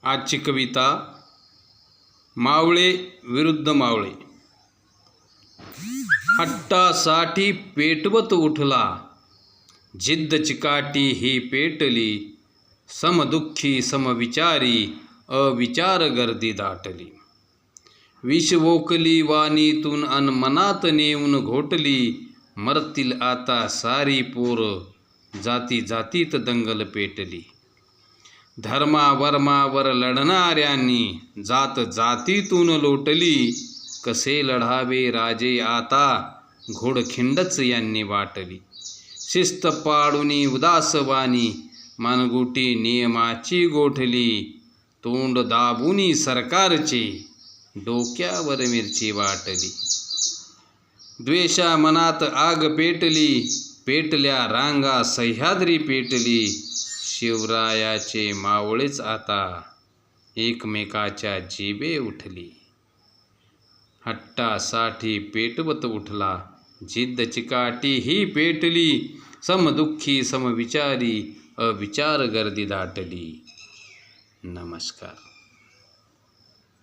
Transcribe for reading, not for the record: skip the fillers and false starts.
आजची कविता मावळे विरुद्ध मावळे। हट्टासाठी पेटवत उठला, जिद्द चिकाटी ही पेटली, समदुःखी समविचारी अविचार गर्दी दाटली। विष वोकली वाणीतून अन मनात नेऊन घोटली, मरतील आता सारी पोर, जाती जातीत दंगल पेटली। धर्मावर्मावर लढणाऱ्यांनी जात जातीतून लोटली, कसे लढावे राजे आता घोडखिंडच यांनी वाटली। शिस्त पाडूनी उदासवानी मनगुटी नियमाची गोठली, तोंड दाबूनी सरकारचे डोक्यावर मिरची वाटली। द्वेषा मनात आग पेटली, पेटल्या रांगा सह्याद्री पेटली, शिवरायाचे मावळेच आता एकमेकाच्या जिबे उठली। हट्टासाठी पेटवत उठला, जिद्द चिकाटी ही पेटली, समदुःखी समविचारी अविचार गर्दी दाटली। नमस्कार।